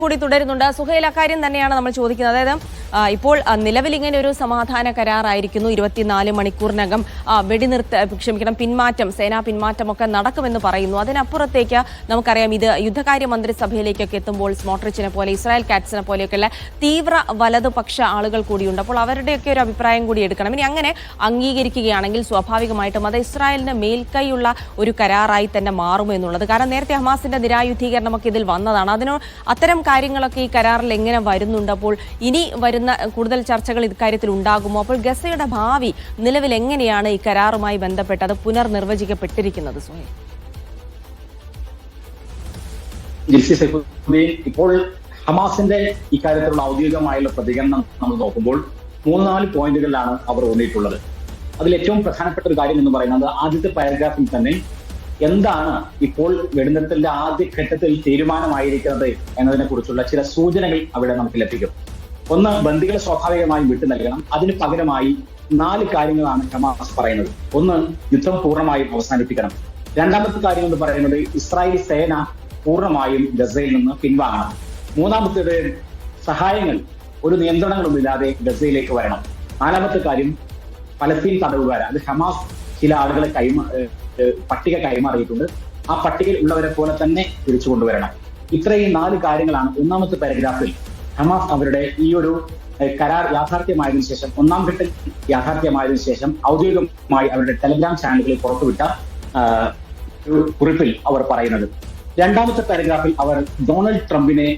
കൂടി തുടരുന്നുണ്ട്. സുഹൈൽ, അക്കാര്യം തന്നെയാണ് നമ്മൾ ചോദിക്കുന്നത്. അതായത് ഇപ്പോൾ നിലവിൽ ഇങ്ങനെ ഒരു സമാധാന കരാറായിരിക്കുന്നു. 24 മണിക്കൂറിനകം പിന്മാറ്റം, സേനാ പിന്മാറ്റമൊക്കെ നടക്കുമെന്ന് പറയുന്നു. അതിനപ്പുറത്തേക്ക് നമുക്കറിയാം, ഇത് യുദ്ധകാര്യ മന്ത്രിസഭയിലേക്കൊക്കെ എത്തുമ്പോൾ സ്മോട്രിച്ചിനെ പോലെ, ഇസ്രായേൽ കാറ്റ്സിനെ പോലെയൊക്കെയുള്ള തീവ്ര വലതുപക്ഷ ആളുകൾ കൂടിയുണ്ട്. അപ്പോൾ അവരുടെയൊക്കെ ഒരു അഭിപ്രായം കൂടി എടുക്കണം. ഇനി അങ്ങനെ അംഗീകരിക്കുകയാണെങ്കിൽ സ്വാഭാവികമായിട്ടും അത് ഇസ്രായേലിന് മേൽക്കൈയുള്ള ഒരു കരാറായി തന്നെ മാറുമെന്നുള്ളത്. കാരണം നേരത്തെ ഹമാസിന്റെ നിരായുധീകരണമൊക്കെ ഇതിൽ വന്നതാണ്. അത്തരം കാര്യങ്ങളൊക്കെ ഈ കരാറിൽ എങ്ങനെ വരുന്നുണ്ട്? അപ്പോൾ ഇനി വരുന്ന കൂടുതൽ ചർച്ചകൾ ഇക്കാര്യത്തിൽ ഉണ്ടാകുമോ? അപ്പോൾ ഗസയുടെ ഭാവി നിലവിൽ എങ്ങനെയാണ് ഈ കരാറുമായി ബന്ധപ്പെട്ട് അത് പുനർനിർവചിക്കപ്പെട്ടിരിക്കുന്നത്? സുഹൈൽ, ഇപ്പോൾ ഹമാസിന്റെ ഇക്കാര്യത്തിലുള്ള ഔദ്യോഗികമായുള്ള പ്രതികരണം നമ്മൾ നോക്കുമ്പോൾ 3-4 പോയിന്റുകളിലാണ് അവർ ഊന്നിയിട്ടുള്ളത്. അതിൽ ഏറ്റവും പ്രധാനപ്പെട്ട ഒരു കാര്യം എന്ന് പറയുന്നത് ആദ്യത്തെ പാരഗ്രാഫിൽ തന്നെ എന്താണ് ഇപ്പോൾ വെടിനിർത്തലിന്റെ ആദ്യ ഘട്ടത്തിൽ തീരുമാനമായിരിക്കുന്നത് എന്നതിനെ കുറിച്ചുള്ള ചില സൂചനകൾ അവിടെ നമുക്ക് ലഭിക്കും. ഒന്ന്, ബന്ദികളെ സ്വാഭാവികമായും വിട്ടു നൽകണം. അതിന് പകരമായി 4 കാര്യങ്ങളാണ് ഹമാസ് പറയുന്നത്. ഒന്ന്, യുദ്ധം പൂർണ്ണമായും അവസാനിപ്പിക്കണം. രണ്ടാമത്തെ കാര്യം എന്ന് പറയുന്നത് ഇസ്രായേൽ സേന പൂർണ്ണമായും ഗസയിൽ നിന്ന് പിൻവാങ്ങണം. മൂന്നാമത്തേത്, സഹായങ്ങൾ ഒരു നിയന്ത്രണങ്ങളുമില്ലാതെ ഗസയിലേക്ക് വരണം. നാലാമത്തെ കാര്യം, പലസ്തീൻ തടവുകാർ, അത് ഹമാസ് ചില ആളുകളെ പട്ടിക കൈമാറിയിട്ടുണ്ട്. ആ പട്ടികയിൽ ഉള്ളവരെ പോലെ തന്നെ തിരിച്ചു കൊണ്ടുവരണം. ഇത്രയും 4 കാര്യങ്ങളാണ് ഒന്നാമത്തെ പാരഗ്രാഫിൽ ഹമാസ് അവരുടെ ഈ ഒരു കരാർ യാഥാർത്ഥ്യമായതിനു ശേഷം, ഒന്നാം ഘട്ടം യാഥാർത്ഥ്യമായതിനു ശേഷം ഔദ്യോഗികമായി അവരുടെ ടെലഗ്രാം ചാനലുകളിൽ പുറത്തുവിട്ട കുറിപ്പിൽ അവർ പറയുന്നത്. രണ്ടാമത്തെ പാരഗ്രാഫിൽ അവർ ഡൊണാൾഡ് ട്രംപിനെ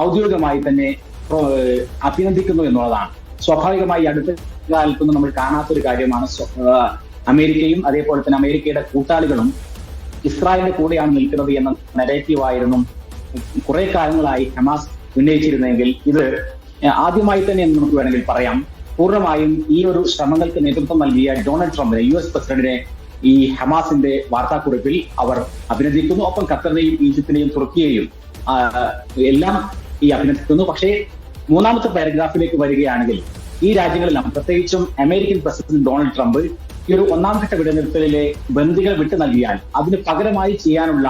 ഔദ്യോഗികമായി തന്നെ അഭിനന്ദിക്കുന്നു എന്നുള്ളതാണ്. സ്വാഭാവികമായി അടുത്ത കാലത്തൊന്നും നമ്മൾ കാണാത്തൊരു കാര്യമാണ്. അമേരിക്കയും അതേപോലെ തന്നെ അമേരിക്കയുടെ കൂട്ടാളികളും ഇസ്രായേലിന്റെ കൂടെയാണ് നിൽക്കുന്നത് എന്ന നെഗറ്റീവായിരുന്നു കുറെ കാലങ്ങളായി ഹമാസ് ഉന്നയിച്ചിരുന്നെങ്കിൽ ഇത് ആദ്യമായി തന്നെ എന്ന് നമുക്ക് വേണമെങ്കിൽ പറയാം. പൂർണ്ണമായും ഈ ഒരു ശ്രമങ്ങൾക്ക് നേതൃത്വം നൽകിയ ഡൊണാൾഡ് ട്രംപിനെ, US പ്രസിഡന്റിനെ ഈ ഹമാസിന്റെ വാർത്താക്കുറിപ്പിൽ അവർ അഭിനന്ദിക്കുന്നു. ഒപ്പം ഖത്തറിനെയും ഈജിപ്തിനെയും തുർക്കിയെയും എല്ലാം ഈ അഭിനന്ദിക്കുന്നു. പക്ഷേ മൂന്നാമത്തെ പാരഗ്രാഫിലേക്ക് വരികയാണെങ്കിൽ ഈ രാജ്യങ്ങളെല്ലാം, പ്രത്യേകിച്ചും അമേരിക്കൻ പ്രസിഡന്റ് ഡൊണാൾഡ് ട്രംപ് ഈ ഒരു ഒന്നാം ഘട്ട വെടിനിർത്തലിലെ ബന്ദികൾ വിട്ടു നൽകിയാൽ അതിന് പകരമായി ചെയ്യാനുള്ള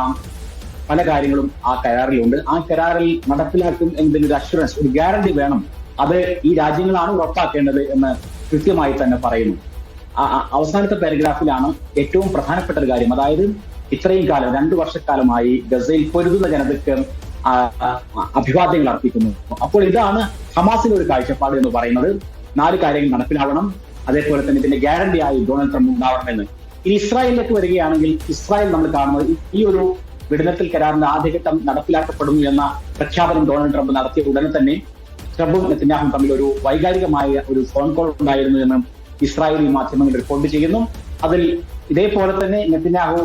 പല കാര്യങ്ങളും ആ കരാറിലുണ്ട്. ആ കരാറിൽ നടപ്പിലാക്കും എന്നതിനൊരു അഷുറൻസ്, ഒരു ഗ്യാരണ്ടി വേണം. അത് ഈ രാജ്യങ്ങളാണ് ഉറപ്പാക്കേണ്ടത് എന്ന് കൃത്യമായി തന്നെ പറയുന്നു. അവസാനത്തെ പാരഗ്രാഫിലാണ് ഏറ്റവും പ്രധാനപ്പെട്ട ഒരു കാര്യം. അതായത് ഇത്രയും കാലം, 2 വർഷക്കാലമായി ഗസയിൽ പൊരുതുന്ന ജനതയ്ക്ക് അഭിവാദ്യങ്ങൾ അർപ്പിക്കുന്നു. അപ്പോൾ ഇതാണ് ഹമാസിന്റെ ഒരു കാഴ്ചപ്പാട് എന്ന് പറയുന്നത്. 4 കാര്യങ്ങൾ നടപ്പിലാവണം. അതേപോലെ തന്നെ ഇതിന്റെ ഗ്യാരണ്ടിയായി ഡൊണാൾഡ് ട്രംപ് ഉണ്ടാവണമെന്ന്. ഇനി ഇസ്രായേലിലേക്ക് വരികയാണെങ്കിൽ, ഇസ്രായേൽ നമ്മൾ കാണുന്നത് ഈ ഒരു വെടിനിർത്തൽ കരാറിന്റെ ആദ്യഘട്ടം നടപ്പിലാക്കപ്പെടുന്നു എന്ന പ്രഖ്യാപനം ഡൊണാൾഡ് ട്രംപ് നടത്തിയ ഉടനെ തന്നെ ട്രംപും നെതന്യാഹുവും തമ്മിൽ ഒരു വൈകാരികമായ ഒരു ഫോൺ കോൾ ഉണ്ടായിരുന്നു എന്ന് ഇസ്രായേലി മാധ്യമങ്ങൾ റിപ്പോർട്ട് ചെയ്യുന്നു. അതിൽ ഇതേപോലെ തന്നെ നെതന്യാഹു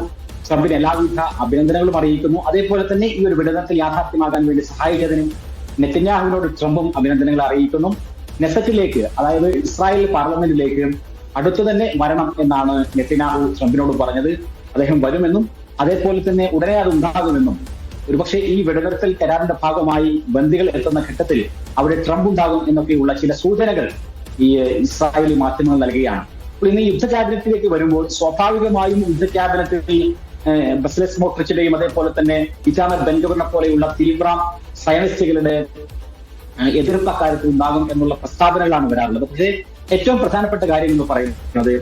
ട്രംപിന് എല്ലാവിധ അഭിനന്ദനങ്ങളും അറിയിക്കുന്നു. അതേപോലെ തന്നെ ഈ ഒരു വെടിനിർത്തൽ യാഥാർത്ഥ്യമാകാൻ വേണ്ടി സഹായിച്ചതിനും നെതന്യാഹുവിനോട് ട്രംപും അഭിനന്ദനങ്ങൾ അറിയിക്കുന്നു. നെസറ്റിലേക്ക്, അതായത് ഇസ്രായേൽ പാർലമെന്റിലേക്ക് അടുത്തു തന്നെ വരണം എന്നാണ് നെതന്യാഹു ട്രംപിനോട് പറഞ്ഞത്. അദ്ദേഹം വരുമെന്നും അതേപോലെ തന്നെ ഉടനെ അത് ഉണ്ടാകുമെന്നും, ഒരുപക്ഷെ ഈ വെടിനിർത്തൽ കരാറിന്റെ ഭാഗമായി ബന്ദികൾ എത്തുന്ന ഘട്ടത്തിൽ അവിടെ ട്രംപ് ഉണ്ടാകും എന്നൊക്കെയുള്ള ചില സൂചനകൾ ഈ ഇസ്രായേലി മാധ്യമങ്ങൾ നൽകുകയാണ്. അപ്പോൾ ഇന്ന് യുദ്ധ ക്യാബിനറ്റിലേക്ക് വരുമ്പോൾ സ്വാഭാവികമായും യുദ്ധ ക്യാബിനറ്റിൽ ബസലേൽ സ്മോട്രിച്ചിന്റെയും അതേപോലെ തന്നെ ഇറ്റാമർ ബെൻഗവിറിനെ പോലെയുള്ള തീവ്ര സയനിസ്റ്റുകളുടെ എതിർപ്പ് അക്കാര്യത്തിൽ ഉണ്ടാകും എന്നുള്ള പ്രസ്താവനകളാണ് വരാറുള്ളത്. പക്ഷേ ഏറ്റവും പ്രധാനപ്പെട്ട കാര്യം എന്ന് പറയുന്നത്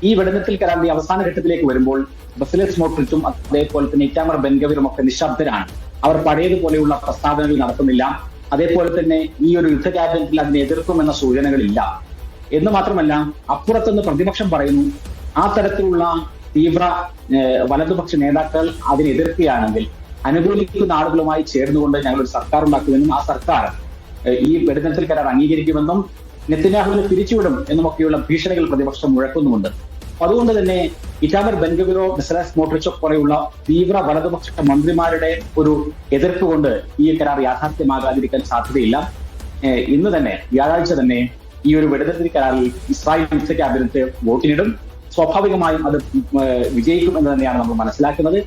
ഈ വെടിനിർത്തൽ കരാറിന്റെ അവസാന ഘട്ടത്തിലേക്ക് വരുമ്പോൾ ബസലേൽ സ്മോട്രിച്ചും അതേപോലെ തന്നെ ഇറ്റാമർ ബെൻഗവിറും ഒക്കെ നിശബ്ദരാണ്. അവർ പഴയതുപോലെയുള്ള പ്രസ്താവനകൾ നടത്തുന്നില്ല. അതേപോലെ തന്നെ ഈ ഒരു യുദ്ധ ക്യാബിനറ്റിൽ അതിനെ എതിർക്കുമെന്ന സൂചനകളില്ല. എന്ന് മാത്രമല്ല, അപ്പുറത്തുനിന്ന് പ്രതിപക്ഷം പറയുന്നു ആ തരത്തിലുള്ള തീവ്ര വലതുപക്ഷ നേതാക്കൾ അതിനെ എതിർക്കുകയാണെങ്കിൽ അനുകൂലിക്കുന്ന ആളുകളുമായി ചേർന്നുകൊണ്ട് ഞങ്ങളൊരു സർക്കാർ ഉണ്ടാക്കുമെന്നും ആ സർക്കാർ ഈ വെടിനിർത്തൽ കരാർ അംഗീകരിക്കുമെന്നും നെതന്യാഹുവിനെ പിരിച്ചുവിടും എന്നുമൊക്കെയുള്ള ഭീഷണികൾ പ്രതിപക്ഷം മുഴക്കുന്നുമുണ്ട്. അതുകൊണ്ട് തന്നെ ഇറ്റാമർ ബെൻഗവിറോ, ബസലേൽ സ്മോട്രിച്ചോ പോലെയുള്ള തീവ്ര വലതുപക്ഷ മന്ത്രിമാരുടെ ഒരു എതിർപ്പ് കൊണ്ട് ഈ കരാർ യാഥാർത്ഥ്യമാകാതിരിക്കാൻ സാധ്യതയില്ല. ഇന്ന് തന്നെ, വ്യാഴാഴ്ച തന്നെ ഈ ഒരു വെടിനിർത്തൽ കരാറിൽ ഇസ്രായേൽ യുദ്ധ ക്യാബിനറ്റ് വോട്ടിനിടും. സ്വാഭാവികമായും അത് വിജയിക്കും എന്ന് തന്നെയാണ് നമ്മൾ മനസ്സിലാക്കുന്നത്.